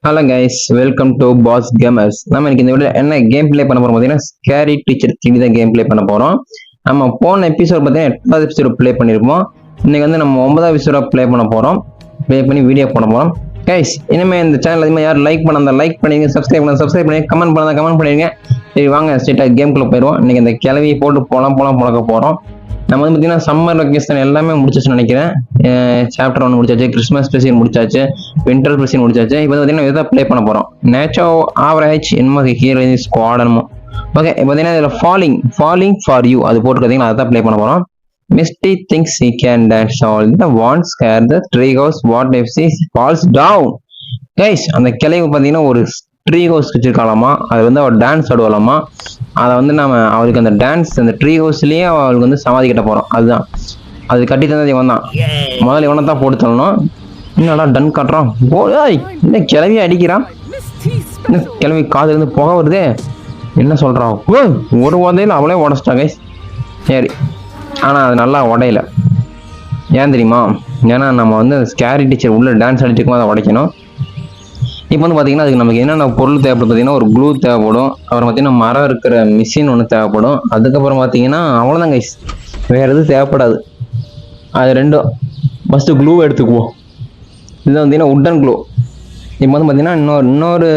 Hello guys, welcome to boss gamers. நம்ம இன்னைக்கு இந்த வீடியோ என்ன கேம் பிளே பண்ண போறோம் பார்த்தீங்கன்னா, ஸ்கேரி டீச்சர் 3 தான் கேம் பிளே பண்ண போறோம். நம்ம போன எபிசோட் பார்த்தீங்கன்னா 8வது எபிசோட் பிளே பண்ணியிருப்போம். இன்னைக்கு வந்து நம்ம 9வது எபிசோட பிளே பண்ண போறோம். பிளே பண்ணி வீடியோ போட போறோம். கைஸ், இனிமே இந்த சேனல் அதிகமாக யாரும் லைக் பண்ணாத லைக் பண்ணிங்க, சப்ஸ்கிரைப் பண்ணி கமெண்ட் பண்ணாத கமெண்ட் பண்ணிடுங்க. சரி வாங்க ஸ்ட்ரெயிட்டாக கேம்குள்ளே போயிடுவோம். இன்னைக்கு இந்த கிளவியை போட்டு புழக்க போறோம். நம்ம வந்து பார்த்தீங்கன்னா சம்மர் வெக்கேஷன் எல்லாமே முடிச்சிச்சுன்னு நினைக்கிறேன். சாப்டர் 1 முடிச்சாச்சு, கிறிஸ்மஸ் ஸ்பெஷல் முடிச்சாச்சு, வின்டர் ஸ்பெஷல் முடிச்சாச்சு. இப்போ பார்த்தீங்கன்னா இதை ப்ளே பண்ண போகிறோம். நேச்சோ ஆவரேஜ் என்னமோ ஹீரோ ஸ்குவாடனமோ. ஓகே, இப்போ பார்த்தீங்கன்னா இதில் ஃபாலிங் ஃபார் யூ அது போட்டு பார்த்தீங்கன்னா அதை தான் ப்ளே பண்ண போகிறோம். மிஸ்டி things he can dance all the wants scare the tree house what if she falls down. Guys, அந்த கிளைவு பார்த்தீங்கன்னா ஒரு ட்ரீ ஹவுஸ் வச்சிருக்காலாமா, அது வந்து அவள் டான்ஸ் ஆடுவாளாமா. அதை வந்து நம்ம அவளுக்கு அந்த டான்ஸ் அந்த ட்ரீ ஹவுஸ்லேயே அவளுக்கு வந்து சமாதி கட்ட போகிறோம். அதுதான் அது கட்டி தந்தது இவன் தான். முதல்ல இவனை தான் போட்டு தரணும். என்னடா டன் காட்டுறான், இந்த கிளவியை அடிக்கிறான். இந்த கிளவி காதுலேருந்து புகை வருதே, என்ன சொல்கிறான்? ஒரு உதையில் அவளே உடச்சிட்டா கைஸ். சரி, ஆனால் அது நல்லா உடையல. ஏன் தெரியுமா? ஏன்னா நம்ம வந்து ஸ்கேரி டீச்சர் உள்ள டான்ஸ் ஆடிட்டுக்கும் அதை உடைக்கணும். இப்போ வந்து பார்த்தீங்கன்னா அதுக்கு நமக்கு என்னென்ன பொருள் தேவைப்படும் பார்த்தீங்கன்னா, ஒரு க்ளூ தேவைப்படும். அப்புறம் பார்த்தீங்கன்னா மரம் இருக்கிற மிஷின் ஒன்று தேவைப்படும். அதுக்கப்புறம் பார்த்தீங்கன்னா அவ்வளோதான் கைஸ், வேறு எதுவும் தேவைப்படாது. அது ரெண்டும் ஃபஸ்ட்டு க்ளூ எடுத்துக்குவோம். இது பார்த்தீங்கன்னா உட்டன் க்ளூ. இப்போ வந்து பார்த்தீங்கன்னா இன்னொரு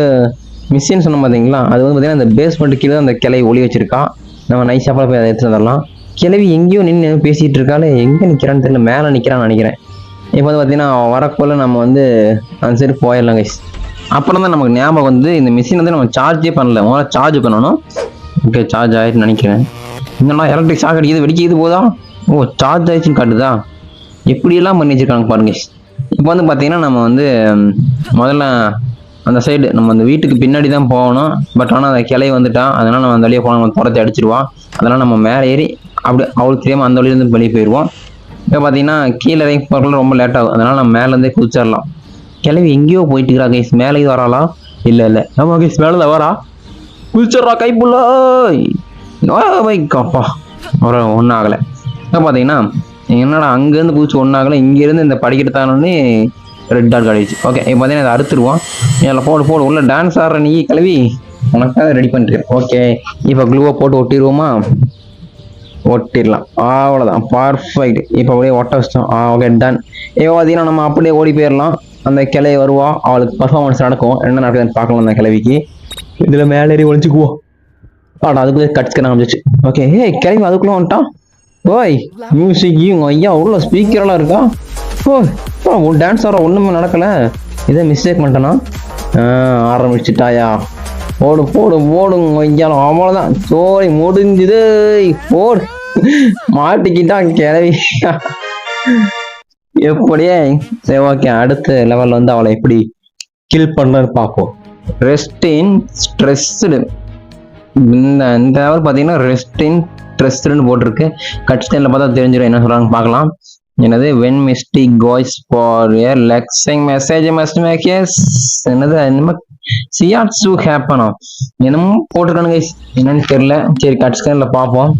மிஷின் சொன்னோம் பார்த்தீங்களா, அது வந்து பார்த்தீங்கன்னா இந்த பேஸ்மெண்ட்டு கீழே அந்த கிளை ஒளி வச்சிருக்கா. நம்ம நைஸாக போய் அதை எடுத்து வந்துடலாம். கிளவி எங்கேயோ நின்று பேசிகிட்டு இருக்காளே, எங்கே நிற்கிறான்னு தெரியல, மேலே நிற்கிறான்னு நினைக்கிறேன். இப்போ வந்து பார்த்தீங்கன்னா வரக்குள்ள நம்ம வந்து அந்த சைடு போயிடலாம் கைஸ். அப்புறம் தான் நமக்கு ஞாபகம் வந்து இந்த மிஷின் வந்து நம்ம சார்ஜே பண்ணல, முதல்ல சார்ஜ் பண்ணணும். ஓகே, சார்ஜ் ஆகிடுன்னு நினைக்கிறேன். இன்னும் எலக்ட்ரிக் ஷாக் அடிக்குது, வெடிக்குது போதா? ஓ, சார்ஜ் ஆயிடுச்சுன்னு காட்டுதா? எப்படியெல்லாம் பண்ணி வச்சிருக்காங்க பாருங்க. இப்போ வந்து பார்த்தீங்கன்னா நம்ம வந்து முதல்ல அந்த சைடு நம்ம அந்த வீட்டுக்கு பின்னாடி தான் போகணும். பட் ஆனால் அந்த கிளை வந்துட்டான், அதனால் நம்ம அந்த வழியாக போனால் நம்ம துரத்தி அடிச்சிடுவான். அதனால் நம்ம மேலே ஏறி அப்படி அவளுக்கு தெரியாமல் அந்த வழியிலேருந்து வெளியே போயிடுவோம். இப்போ பார்த்தீங்கன்னா கீழே இறங்கி போகிறதுல ரொம்ப லேட் ஆகும், அதனால் நம்ம மேலேருந்தே குதிச்சிடலாம். கிளவி எங்கேயோ போயிட்டு இருக்கிறா கைஸ். மேலே இது வராளா? இல்லை ஆமா கைஸ், மேலே தான் வரா. குதிச்சிட்றா கைப்புள்ள. வைக்கப்பா, ஒரு ஒன்றும் ஆகலை. இப்போ பார்த்தீங்கன்னா என்னடா அங்கேருந்து குதிச்சு ஒன்றும் ஆகலை, இங்கேருந்து இந்த படிக்கிட்டு தானே ரெட் டாட் காடிச்சு. ஓகே, இப்போ பார்த்தீங்கன்னா அதை அறுத்துருவோம். இல்லை போடு உள்ள டான்ஸ் ஆடுற நீ கிளவி, உனக்காக ரெடி பண்ணிட்டு. ஓகே, இப்போ க்ளூவை போட்டு ஒட்டிடுவோமா? ஒட்டிடலாம், அவ்வளோதான், பர்ஃபெக்ட். இப்போ அப்படியே ஒட்ட வச்சிட்டோம். Okay, done. இப்போ பார்த்தீங்கன்னா நம்ம அப்படியே ஓடி போயிடலாம். அந்த கிளை வருவா, அவளுக்கு பர்ஃபார்மன்ஸ் நடக்கும். என்ன நடக்குதுன்னு பார்க்கலாம் அந்த கிளவிக்கு. இதில் மேலே ஏறி ஒழிச்சுக்குவோம். அதுக்குள்ளே கட்ஸ்க்கு ஆரம்பிச்சிச்சு. ஓகே, கிளவி அதுக்குள்ளே வந்துட்டான். ஓய், மியூசிக் ஐயா உள்ள ஸ்பீக்கரெல்லாம் இருக்கா? ஓ, டான்ஸ் ஆடுற ஒன்றுமே நடக்கலை. இதை மிஸ்டேக் பண்ணிட்டேன்னா ஆரம்பிச்சுட்டாயா? போடுங்க ஐயாலும். அவ்வளோதான், சோரி முடிஞ்சுது. போடு, மாட்டிக்கிட்டான் கிளவி. எப்படியே சரி, ஓகே. அடுத்த லெவலில் வந்து அவளை எப்படி கில் பண்ணுறன்னு பார்ப்போம். Rest in stressed. இந்த லெவல் பார்த்தீங்கன்னா ரெஸ்ட் இன் ஸ்ட்ரெஸ்டுன்னு போட்டிருக்கு. கட் ஸ்டைலில் பார்த்தா தெரிஞ்சிடும் என்ன சொல்கிறாங்க பார்க்கலாம். என்னது when mistake goes for a lexing message must make s என்னது என்னமோ சியாட்ஸ் டு ஹேப்பனும் என்னமோ போட்டிருக்கானு கைஸ், என்னன்னு தெரியல. சரி, கட் ஸ்டைலில் பார்ப்போம்.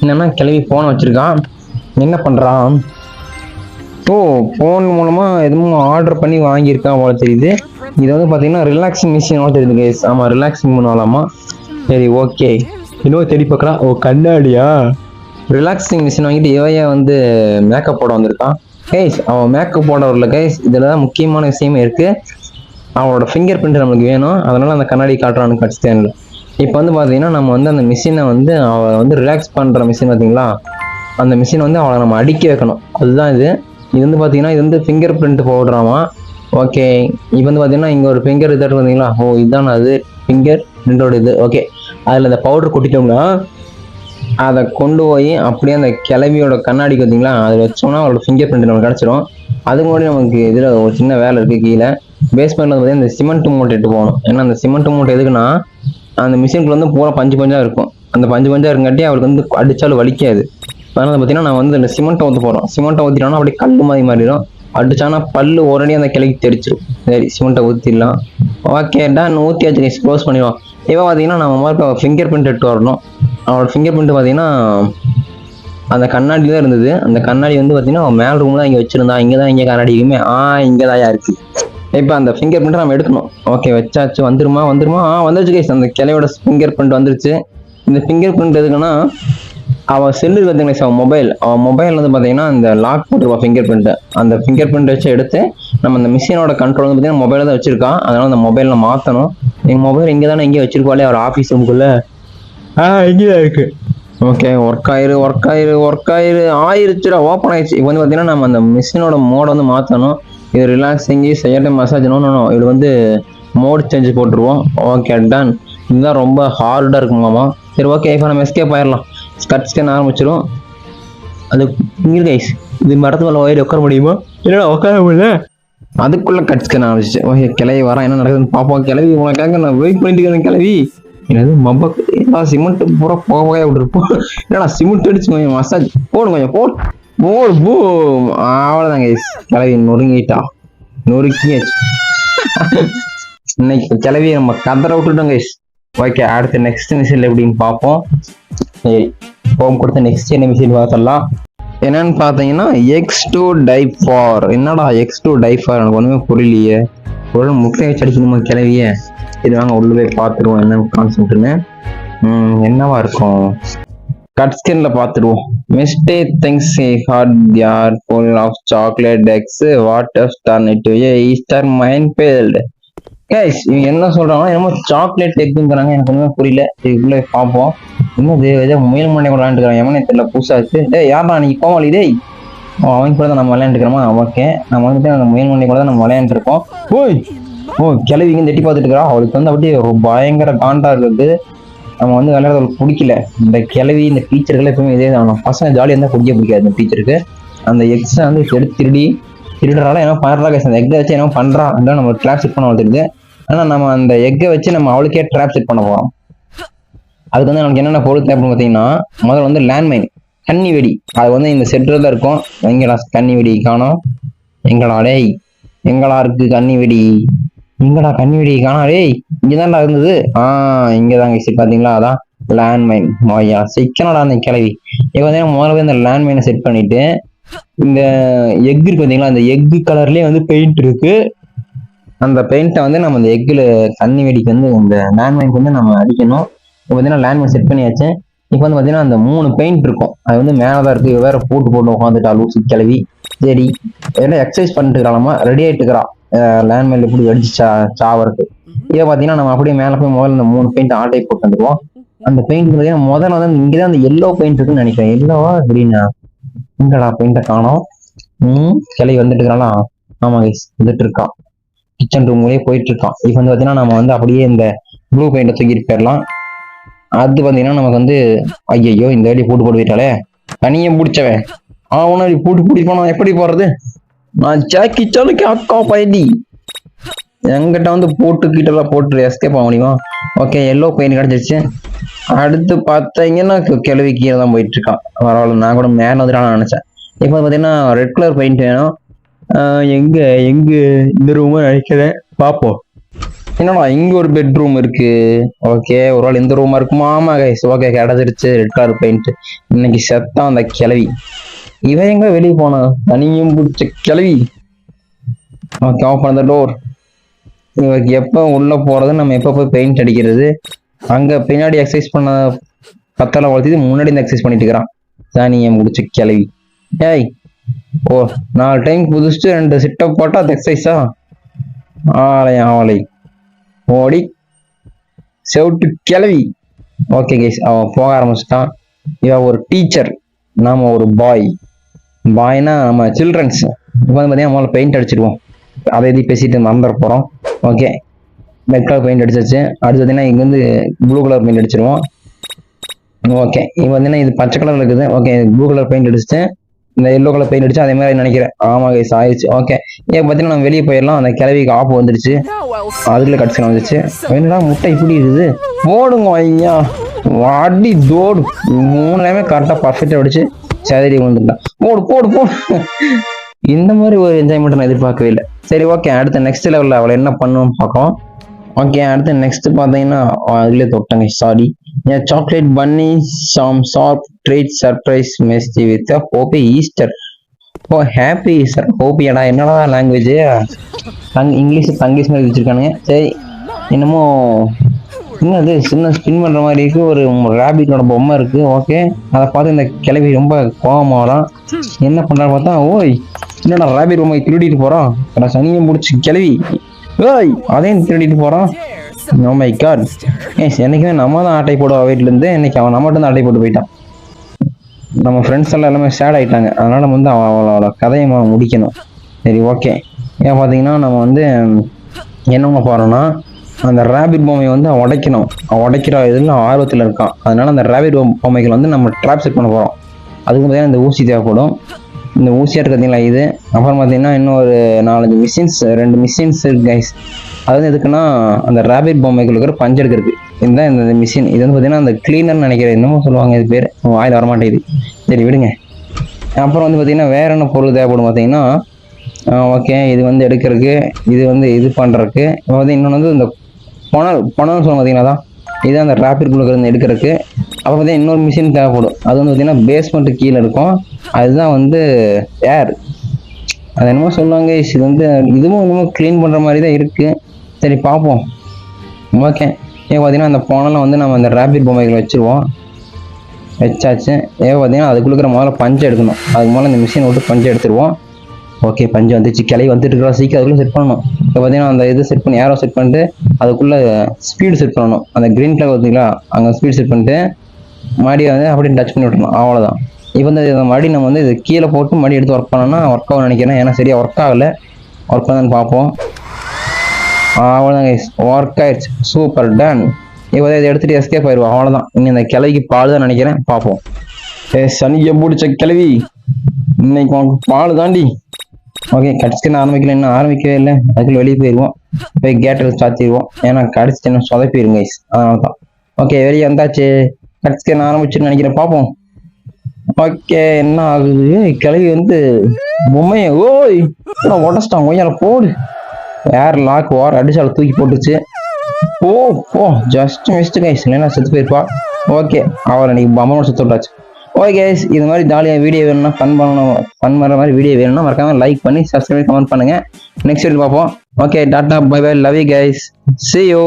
என்னன்னா கிளவி ஃபோனை வச்சுருக்கான், என்ன பண்ணுறான்? ஓ, ஃபோன் மூலமாக எதுவும் ஆர்டர் பண்ணி வாங்கியிருக்கான் போல தெரியுது. இது வந்து பார்த்தீங்கன்னா ரிலாக்ஸிங் மிஷின் தெரியுது கைஸ். ஆமாம், ரிலாக்ஸிங் பண்ணலாமா? சரி, ஓகே. இன்னும் தேடி பார்க்கலாம். ஓ, கண்ணாடியா? ரிலாக்ஸிங் மிஷின் வாங்கிட்டு இவைய வந்து மேக்கப் போட வந்திருக்கான் கைஸ். அவன் மேக்கப் போட வரல கைஸ். இதில் தான் முக்கியமான விஷயமே இருக்குது. அவனோட ஃபிங்கர் பிரிண்ட் நம்மளுக்கு வேணும், அதனால் அந்த கண்ணாடி காட்டுறான்னு கட்ஸ்டேனில். இப்போ வந்து பார்த்தீங்கன்னா நம்ம வந்து அந்த மிஷினை வந்து அவள் வந்து ரிலாக்ஸ் பண்ணுற மிஷின் பார்த்தீங்களா, அந்த மிஷினை வந்து அவளை நம்ம அடிக்க வைக்கணும். அதுதான் இது வந்து பார்த்தீங்கன்னா இது வந்து ஃபிங்கர் பிரிண்ட் போடுறாமா. ஓகே, இப்போ வந்து பார்த்தீங்கன்னா இங்கே ஒரு ஃபிங்கர் இதாட்டு பார்த்தீங்களா? ஓ, இதுதான் அது ஃபிங்கர் பிரிண்டோட இது. ஓகே, அதில் அந்த பவுடர் கொட்டிட்டோம்னா அதை கொண்டு போய் அப்படியே அந்த கிளவியோட கண்ணாடிக்கு பார்த்தீங்களா அதில் வச்சோம்னா அவளோட ஃபிங்கர் பிரிண்ட் நமக்கு கிடச்சிரும். அதுக்கு முன்னாடி நமக்கு இதில் ஒரு சின்ன வேலை இருக்குது. கீழே பேஸ்மெண்ட்டில் பார்த்தீங்கன்னா இந்த சிமெண்ட் மூட்டை எடுத்து போகணும். ஏன்னா அந்த சிமெண்ட் மூட்டை எதுக்குன்னா அந்த மிஷினுக்குள்ள வந்து பூரா பஞ்சாக இருக்கும். அந்த பஞ்சாக இருக்காட்டி அவளுக்கு வந்து அடித்தாலும் வலிக்காது. அதனால் பார்த்தீங்கன்னா நான் வந்து இந்த சிமெண்ட்டை ஊற்ற போகிறோம். சிமெண்ட்டை ஊற்றிட்டோம்னா அப்படியே கல் மாதிரி மாறிடும். அடிச்சானா பல்லு உடனே அந்த கிளைக்கு தெரிச்சிடும். சரி, சிமெண்ட்டை ஊற்றிடலாம். Okay, done. ஊற்றியாச்சு கைஸ், க்ளோஸ் பண்ணிடுவோம். இப்போ பார்த்தீங்கன்னா நம்ம மாதிரி ஃபிங்கர் பிரிண்ட் எடுத்து வரணும். அவளோட ஃபிங்கர் பிரிண்ட் பார்த்தீங்கன்னா அந்த கண்ணாடி தான் இருந்தது. அந்த கண்ணாடி வந்து பார்த்தீங்கன்னா அவன் மேல் ரூம் தான் இங்கே வச்சிருந்தா. இங்கே தான் கண்ணாடி இருக்குமே. இங்கே தான் இருக்குது. இப்போ அந்த ஃபிங்கர் பிரிண்ட் நம்ம எடுக்கணும். ஓகே வச்சாச்சு. வந்துருமா வந்துருச்சு கைஸ். அந்த கிளையோட ஃபிங்கர் பிரிண்ட் வந்துருச்சு. இந்த ஃபிங்கர் பிரிண்ட் எதுக்குன்னா அவன் செல்லு பார்த்தீங்கன்னா அவன் மொபைல் வந்து பார்த்தீங்கன்னா இந்த லாக் போட்டுருவான் ஃபிங்கர் பிரிண்ட். அந்த ஃபிங்கர் பிரிண்ட் வச்சு எடுத்து நம்ம அந்த மிஷினோட கண்ட்ரோல் வந்து பார்த்தீங்கன்னா மொபைலில் தான் வச்சிருக்கான். அதனால அந்த மொபைலில் மாற்றணும். எங்கள் மொபைல் இங்கே தானே எங்கேயும் வச்சிருக்கோம் அவர் ஆஃபீஸ் ரூமுக்குள்ள. இங்கே தான் இருக்கு. ஓகே ஒர்க் ஆயிரு ஆயிருச்சுடா. ஓப்பன் ஆயிடுச்சு. இப்போ வந்து பார்த்தீங்கன்னா நம்ம அந்த மிஷினோட மோடை வந்து மாற்றணும். இது ரிலாக்ஸிங்கு செய்யட்ட மசாஜ் இது வந்து மோட் சேஞ்ச் போட்டுருவோம். Okay done. இதுதான் ரொம்ப ஹார்டாக இருக்குமாமா. சரி ஓகே இப்போ நம்ம எஸ்கேப் ஆயிடலாம். கட் ஸ்கேன் ஆரம்பிச்சிடும். அது இங்கே கைஸ் இது மரத்து மேலே ஒயர் உட்கார முடியுமா? இல்லைடா உட்கார முடியல. அதுக்குள்ளே கட் ஸ்கேன் ஆரம்பிச்சிச்சு. ஓகே கிளவி வரேன் என்ன நடக்குதுன்னு பார்ப்போம். கிளவி உனக்காக நான் வெயிட் பண்ணிட்டு இருக்கேன். கிளவி என்னது மொபைல் எல்லா சிமெண்ட் பூரா போக விட்டுருப்போம். என்னடா சிமெண்ட் அடிச்சு கொஞ்சம் மசாஜ் போடு கொஞ்சம் போடு அவ்வளோதாங்க கிளவி நொறுக்கியாச்சு. இன்னைக்கு கிளவி நம்ம கதற விட்டுட்டோம் கைஸ். ஓகே அடுத்து நெக்ஸ்ட் மிஷின் எப்படின்னு பார்ப்போம். சரி ஹோம் கொடுத்த நெக்ஸ்ட் என்ன மிஷின் பார்த்தலாம். என்னன்னு பார்த்தீங்கன்னா X2 டைஃபார். என்னடா X2 டைஃபார் எனக்கு ஒன்றுமே புரியலையே. ஒரு முட்டையை வச்சு அடிக்கணுமா கிளவிய? இது வாங்க உள்ள போய் பார்த்துருவோம் என்ன கான்செப்ட்னு. என்னவா இருக்கும் கட் ஸ்கின்ல பார்த்துருவோம். Mistake things hard yard full of chocolate eggs what of turn it to a Easter mind failed. Guys இவங்க என்ன சொல்றாங்கன்னா என்னமோ சாக்லேட் எக்குங்கிறாங்க. எனக்கு ஒன்றுமே புரியல. இதுக்குள்ளே பார்ப்போம். இன்னும் ஏதோ முயல் மண்டை கூட விளையாண்டுக்கிறான். எவனே தெரியல புதுசா இருக்கு. யாரா நீ கோமாளி டேய். அவங்க கூட தான் நம்ம விளையாண்டுக்கிறோமா? ஓகே நம்ம வந்துட்டு அந்த முயல் மண்டை கூட தான் நம்ம விளையாண்டுருக்கோம். கிளவிங்க எட்டி பார்த்துட்டு இருக்கிறா. அவளுக்கு வந்து அப்படியே ஒரு பயங்கர காண்டா இருக்குது. நம்ம வந்து விளையாடுறதுக்கு பிடிக்கல. இந்த கிளவி இந்த டீச்சர்கள் எப்பவுமே இதே தான். பசங்க ஜாலியாக இருந்தால் குடிக்க பிடிக்காது. இந்த டீச்சருக்கு அந்த எக்ஸை வந்து எடுத்து திருடுறால என்ன பண்ணுறா கைஸ். அந்த எக்கை வச்சு என்ன பண்ணுறா அப்படின்னா நம்ம ட்ராப் செட் பண்ண வந்துருது. ஆனால் நம்ம அந்த எக்கை வச்சு நம்ம அவளுக்கே ட்ராப் செட் பண்ண போகிறோம். அதுக்கு வந்து நமக்கு என்னென்ன பொருள் தேவைன்னு பார்த்தீங்கன்னா முதல்ல வந்து லேண்ட்மைன் கன்னி வெடி. அது வந்து இந்த செட்டில் தான் இருக்கும். எங்கடா கன்னி வெடி காணோம்? எங்கடா டேய் எங்கடா இருக்கு கன்னி வெடி? எங்கடா கன்னி வெடி காணோம் டேய்? இங்கதான்டா இருந்தது. இங்கதாங்க பார்த்தீங்களா? அதான் லேண்ட்மைன். சிக்கனடா அந்த கிளவி. இப்போ பார்த்தீங்கன்னா முதல்ல இந்த லேண்ட்மைனை செட் பண்ணிட்டு இந்த எக் இருக்கு பார்த்தீங்களா? அந்த எக்கு கலர்லேயே வந்து பெயிண்ட் இருக்கு. அந்த பெயிண்ட்டை வந்து நம்ம அந்த எக்கில் கன்னி வெடிக்கு வந்து இந்த லேண்ட்மைனுக்கு வந்து நம்ம அடிக்கணும். இப்போ பார்த்தீங்கன்னா லேண்ட்மைன் செட் பண்ணியாச்சு. இப்போ வந்து பார்த்தீங்கன்னா அந்த 3 பெயிண்ட் இருக்கும். அது வந்து மேலே தான் இருக்கு. வேற போட்டு உட்காந்துட்டா லூசி கிளவி. சரி என்ன எக்ஸசைஸ் பண்ணிட்டு இருக்கிறாமா? ரெடி ஆகிட்டு இருக்கிறா லேண்ட்மைன்ல எப்படி அடிச்சு சாவருக்கு. இதை பார்த்தீங்கன்னா நம்ம அப்படியே மேலே போய் முதல்ல இந்த 3 பெயிண்ட் ஆட்டை போட்டு வந்துடுவோம். அந்த பெயிண்ட் பார்த்தீங்கன்னா முதல்ல வந்து இங்கேதான் அந்த எல்லோ பெயிண்ட் இருக்குன்னு நினைக்கிறேன். எல்லோவா கிரீனா? இங்கடா பெயிண்ட்டை காணோம். கிளவி வந்துட்டு இருக்கிறானா? ஆமா கைஸ் வந்துட்டு இருக்கான். கிச்சன் ரூம்லயே போயிட்டு இருக்கான். இப்போ வந்து பார்த்தீங்கன்னா நம்ம வந்து அப்படியே இந்த ப்ளூ பெயிண்டை தூக்கிட்டு போயிடலாம். அது பார்த்தீங்கன்னா நமக்கு வந்து ஐயோ இந்த வேலையை போட்டு போயிட்டாலே தனியை பிடிச்சவன் அவனை பூட்டி போனா எப்படி போறது? நான் கிச்சனுக்கு அக்கா பயதி எங்கிட்ட வந்து போட்டுக்கிட்டலாம் போட்டு எஸ்கேப் ஆக முடியுமா? ஓகே எல்லோ பெயிண்ட் கிடைச்சிருச்சு. அடுத்து பார்த்தீங்கன்னா கிளவி கீழே தான் போயிட்டு இருக்கான். பரவாயில்ல நான் கூட மேலே வந்துட்டான்னு நினைச்சேன். இப்போ பார்த்தீங்கன்னா ரெட் கலர் பெயிண்ட் வேணும். எங்க இந்த ரூம் நினைக்கிறேன் பார்ப்போம். என்னடா இங்க ஒரு பெட்ரூம் இருக்கு. ஓகே ஒரு வேளை இந்த ரூமா இருக்குமா? ஆமா கைஸ் ஓகே கிடைச்சிருச்சு ரெட் கலர் பெயிண்ட். இன்னைக்கு செத்தான் அந்த கிளவி. இவன் எங்க வெளியே போனா? தனியும் பிடிச்ச கிளவி. Okay open the door. இவருக்கு எப்போ உள்ள போறது நம்ம எப்போ போய் பெயிண்ட் அடிக்கிறது? அங்க பின்னாடி எக்ஸசைஸ் பண்ண பத்தலை வளர்த்து முன்னாடி இந்த எக்ஸசைஸ் பண்ணிட்டு இருக்கிறான். தனியை முடிச்ச கிளவி. ஏய் 4 டைம் புதுச்சிட்டு 2 சிட்டப் போட்டா அது எக்ஸசைஸா? ஆலை ஓடி செவுட்டு கிளவி. ஓகே கைஸ் அவன் போக ஆரம்பிச்சிட்டான். இவன் ஒரு டீச்சர், நாம ஒரு பாய்னா நம்ம சில்ட்ரன்ஸ். இப்போ வந்து பார்த்தீங்கன்னா முதல்ல பெயிண்ட் அடிச்சிடுவோம். அதை எது பேசிட்டு மறந்துட போகிறோம். ஓகே ரெட் கலர் பெயிண்ட் அடிச்சாச்சு. அடுத்து பார்த்தீங்கன்னா இங்கே வந்து ப்ளூ கலர் பெயிண்ட் அடிச்சிடுவோம். ஓகே இப்போ பார்த்தீங்கன்னா இது பச்சை கலர் இருக்குது. ஓகே ப்ளூ கலர் பெயிண்ட் அடிச்சுட்டு இந்த எல்லோ கலர் பெயிண்ட் அடிச்சு அதே மாதிரி நினைக்கிறேன். ஆமா கைஸ் ஆயிடுச்சு. ஓகே ஏன் பார்த்தீங்கன்னா நம்ம வெளியே போயிடலாம். அந்த கிளவிக்கு ஆப்பு வந்துடுச்சு. அதுக்குள்ள கட்சி வந்துச்சு. என்னடா முட்டை இப்படி இருக்குது? ஓடுங்க ஐயா வாடி தோடு 3லையுமே கரெக்டாக பர்ஃபெக்டாக அடிச்சு சரி வந்துட்டான். போடு இந்த மாதிரி ஒரு என்ஜாய்மெண்ட் நான் எதிர்பார்க்கவே இல்லை. சரி ஓகே அடுத்த நெக்ஸ்ட் லெவலில் அவளை என்ன பண்ணுவோம்னு பார்ப்போம். ஓகே அடுத்து நெக்ஸ்ட் பார்த்தீங்கன்னா அதுலேயே தொட்டாங்க. Sorry chocolate bunny some sharp treat surprise messy with hoppy Easter. Oh happy sir ஹோப்பியாடா என்னடா லாங்குவேஜ் தங்கிலீஷ் மாதிரி வச்சிருக்கானுங்க. சரி என்னமோ இன்னும் அது சின்ன ஸ்பின் பண்ற மாதிரி இருக்கு. ஒரு ரேபிட்டோட பொம்மை இருக்கு. ஓகே அதை பார்த்து இந்த கிளவி ரொம்ப கோபமாகலாம். என்ன பண்றான்னு பார்த்தா ஓய் என்னடா ரேபிட் பொம்மை திருடிட்டு போறான். சனியை முடிச்சு கிளவி ஓய் அதையும் திருடிட்டு போறான். Oh my god. என்னைக்குமே நம்ம தான் ஆட்டை போடுவோம் வீட்டுல இருந்து. இன்னைக்கு அவன் நம்மகிட்ட தான் ஆட்டை போட்டு போயிட்டான். நம்ம ஃப்ரெண்ட்ஸ் எல்லாம் எல்லாமே சேட் ஆயிட்டாங்க. அதனால நம்ம வந்து அவளோட கதையை முடிக்கணும். சரி ஓகே. ஏன் பார்த்தீங்கன்னா நம்ம வந்து என்னங்க போறோம்னா அந்த ரேபிட் பொம்மையை வந்து உடைக்கணும். உடைக்கிற இதில் ஆர்வத்தில் இருக்கான். அதனால அந்த ரேபிட் பொம்மைகள் வந்து நம்ம ட்ராப் செட் பண்ண போகிறோம். அதுக்கு பார்த்தீங்கன்னா இந்த ஊசி தேவைப்படும். இந்த ஊசியாக பார்த்தீங்களா இது. அப்புறம் பார்த்தீங்கன்னா இன்னும் ஒரு 4-5 மிஷின்ஸ் 2 மிஷின்ஸ் இருக்கு கைஸ். அது வந்து எதுக்குன்னா அந்த ரேபிட் பொம்மைகள் இருக்கிற பஞ்சு எடுக்கிறதுக்கு. இதுதான் இந்த மிஷின். இது வந்து பார்த்தீங்கன்னா அந்த கிளீனர்னு நினைக்கிறேன். என்னமோ சொல்லுவாங்க இது பேர் வாயில் வரமாட்டேங்குது. சரி விடுங்க. அப்புறம் வந்து பார்த்தீங்கன்னா வேற என்ன பொருள் தேவைப்படும் பார்த்தீங்கன்னா ஓகே இது வந்து எடுக்கிறதுக்கு இது வந்து இது பண்ணுறதுக்கு இப்போ வந்து இன்னொன்று வந்து இந்த பொணல்னு சொல்லுவாங்க பார்த்தீங்கன்னா தான் இது அந்த ரேபிட் குழுக்கிறது எடுக்கிறதுக்கு. அப்போ பார்த்தீங்கன்னா இன்னொரு மிஷின் தேவைப்படும். அது வந்து பார்த்தீங்கன்னா பேஸ்மெண்ட்டு கீழே இருக்கும். அதுதான் வந்து ஏர். அது என்னமோ சொல்லுவாங்க. இது வந்து இதுவும் இன்னமும் க்ளீன் பண்ணுற மாதிரி தான் இருக்குது. சரி பார்ப்போம். ஓகே ஏன் பார்த்தீங்கன்னா அந்த பொணலை வந்து நம்ம அந்த ரேபிட் பொம்மைகள் வச்சுருவோம். வச்சாச்சு. பார்த்தீங்கன்னா அதுக்குள்ள முதல்ல பஞ்சை எடுக்கணும். அதுக்கு முதல்ல இந்த மிஷினை விட்டு பஞ்சை எடுத்துருவோம். ஓகே பஞ்சு வந்துச்சு. கிளை வந்துட்டு இருக்கிறோம். சீக்கிரம் அதுக்குள்ளே செட் பண்ணணும். இப்போ பார்த்தீங்கன்னா அந்த இது செட் பண்ணி ஏரோ செட் பண்ணிட்டு அதுக்குள்ளே ஸ்பீடு செட் பண்ணணும். அந்த க்ரீன் கலர் பார்த்தீங்களா அங்கே ஸ்பீடு செட் பண்ணிட்டு மறுபடி வந்து அப்படியே டச் பண்ணி விட்டுருணும். அவ்வளோதான். இப்போ வந்து மறுபடி நம்ம வந்து இது கீழே போட்டு மறுபடி எடுத்து ஒர்க் பண்ணோம்னா ஒர்க் ஆகும் நினைக்கிறேன். ஏன்னா சரியா ஒர்க் ஆகலை. ஒர்க் பண்ணான்னு பார்ப்போம். அவ்வளோதான் கைஸ் ஒர்க் ஆயிடுச்சு. Super done. இப்போ இதை எடுத்துகிட்டு எஸ்கேப் ஆயிடுவோம். அவ்வளோதான். இன்னும் இந்த கிளைக்கு பால் தான் நினைக்கிறேன். பார்ப்போம். சனியை பிடிச்ச கிளவி இன்னைக்கு உனக்கு பால் தாண்டி. ஓகே கடிச்சிட்டு ஆரம்பிக்கல. இன்னும் ஆரம்பிக்கவே இல்லை. அதுக்குள்ள வெளியே போயிடுவோம். போய் கேட்டில் சாத்திடுவோம். ஏன்னா கடிச்சிட்டு என்ன சொதப்பிடுங்க கைஸ். அதனால தான். ஓகே வெளியே வந்தாச்சு. கடிச்சிட்டு ஆரம்பிச்சுன்னு நினைக்கிறேன். பார்ப்போம். ஓகே என்ன ஆகுது. கிளவி வந்து பொம்மையை ஓய் உடச்சிட்டான். ஒய்யால போடு. ஏர் லாக் வார் அடிச்சால தூக்கி போட்டுச்சு. Oh just missed guys. இல்லைன்னா செத்து போயிருப்பா. ஓகே அவரை இன்னைக்கு பொம்மை செத்து விட்டாச்சு. ஓகே கைஸ் இது மாதிரி ஜாலியாக வீடியோ வேணும்னா ஃபன் பண்ணுற மாதிரி வீடியோ வேணும்னா மறக்காம லைக் பண்ணி சப்ஸ்கிரைப் கமெண்ட் பண்ணுங்க. நெக்ஸ்ட் வீடியோ பார்ப்போம். Okay tata bye bye love you guys. see you.